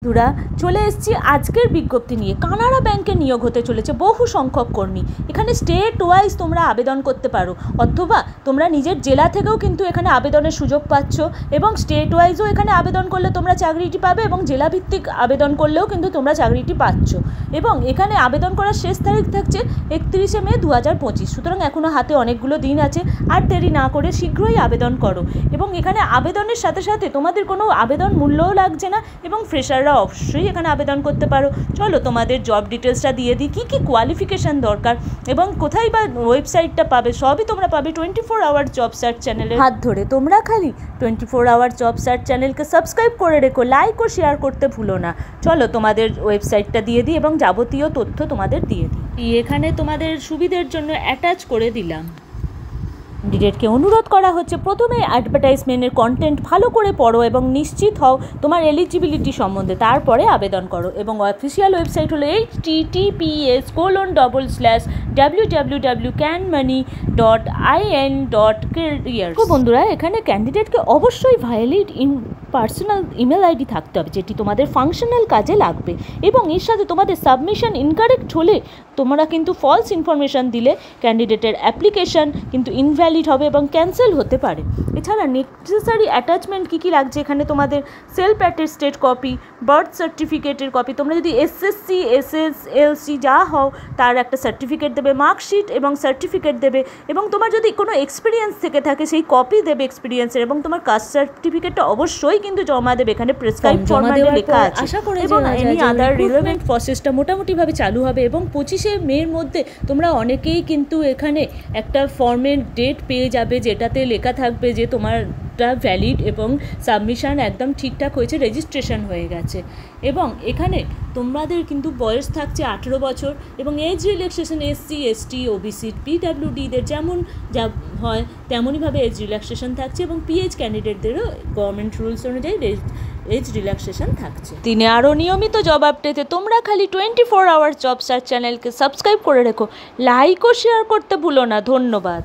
বন্ধুরা চলে এসেছি আজকের বিজ্ঞপ্তি নিয়ে। কানাড়া ব্যাংকে নিয়োগ হতে চলেছে বহু সংখ্যক কর্মী। এখানে স্টেট ওয়াইজ তোমরা আবেদন করতে পারো, অথবা তোমরা নিজের জেলা থেকেও কিন্তু এখানে আবেদনের সুযোগ পাচ্ছ, এবং স্টেট ওয়াইজও এখানে আবেদন করলে তোমরা চাকরিটি পাবে, এবং জেলাভিত্তিক আবেদন করলেও কিন্তু তোমরা চাকরিটি পাচ্ছ। এবং এখানে আবেদন করার শেষ তারিখ থাকছে 31শে মে 2025। সুতরাং এখনও হাতে অনেকগুলো দিন আছে, আর দেরি না করে শীঘ্রই আবেদন করো। এবং এখানে আবেদনের সাথে সাথে তোমাদের কোনো আবেদন মূল্যও লাগছে না, এবং ফ্রেশাররা অবশ্যই এখানে আবেদন করতে পারো। চলো তোমাদের জব ডিটেলসটা দিয়ে দিই, কী কী কোয়ালিফিকেশান দরকার এবং কোথায় বা ওয়েবসাইটটা পাবে, সবই তোমরা পাবে 24 আওয়ার জব সার্চ চ্যানেলের হাত ধরে। তোমরা খালি 24 আওয়ার জব সার্চ চ্যানেলকে সাবস্ক্রাইব করে রেখো, লাইক ও শেয়ার করতে ভুলো না। চলো তোমাদের ওয়েবসাইটটা দিয়ে দিই এবং যাবতীয় তথ্য তোমাদের দিয়ে দিই। এখানে তোমাদের সুবিধের জন্য অ্যাটাচ করে দিলাম। ক্যান্ডিডেটকে অনুরোধ করা হচ্ছে প্রথমে অ্যাডভার্টাইজমেন্টের কন্টেন্ট ভালো করে পড়ো এবং নিশ্চিত হও তোমার এলিজিবিলিটি সম্বন্ধে, তারপরে আবেদন করো। এবং অফিসিয়াল ওয়েবসাইট হলো https://www.canmoney.in.career। তো বন্ধুরা, এখানে ক্যান্ডিডেটকে অবশ্যই ভ্যালিড পার্সোনাল ইমেল আইডি থাকতে হবে, যেটি তোমাদের ফাংশনাল কাজে লাগবে। এবং এর সাথে তোমাদের সাবমিশন ইনকারেক্ট হলে, তোমরা কিন্তু ফলস ইনফরমেশান দিলে ক্যান্ডিডেটের অ্যাপ্লিকেশান কিন্তু ইনভ্যালিড হবে এবং ক্যান্সেল হতে পারে। এছাড়া নেসেসারি অ্যাটাচমেন্ট কী কী লাগছে, এখানে তোমাদের সেলফ অ্যাটেস্টেড কপি, বার্থ সার্টিফিকেটের কপি, তোমরা যদি এসএসসি এসএসএলসি যা হও তার একটা সার্টিফিকেট দেবে, মার্কশিট এবং সার্টিফিকেট দেবে, এবং তোমার যদি কোনো এক্সপিরিয়েন্স থেকে থাকে সেই কপি দেবে এক্সপিরিয়েন্সের, এবং তোমার কাস্ট সার্টিফিকেটটা অবশ্যই কিন্তু জমা দেবে। এখানে প্রেসক্রাইব ফরম্যাটে লেখা আছে। আশা করি এবং এনি আদার রিলেভেন্ট প্রসেসটা মোটামুটিভাবে চালু হবে, এবং 25শে মের মধ্যে তোমরা অনেকেই কিন্তু এখানে একটা ফর্মের ডেট পেয়ে যাবে, যেটাতে লেখা থাকবে যে তোমারটা ভ্যালিড এবং সাবমিশন একদম ঠিকঠাক হয়েছে, রেজিস্ট্রেশন হয়ে গেছে। এবং এখানে তোমাদের কিন্তু বয়স থাকছে 18 বছর, এবং age relaxation SC ST OBC পিডাব্লিউডিদের যেমন যা হয় তেমনইভাবে এজ রিল্যাক্সেশন থাকছে, এবং পিএইচ ক্যান্ডিডেটদেরও গভর্নমেন্ট রুলস অনুযায়ী এজ রিল্যাক্সেশন থাকছে। তিনি আরও নিয়মিত জব আপডেটে তোমরা খালি 24 আওয়ার জব সার্চ চ্যানেলকে সাবস্ক্রাইব করে রেখো, লাইক ও শেয়ার করতে ভুলো না। ধন্যবাদ।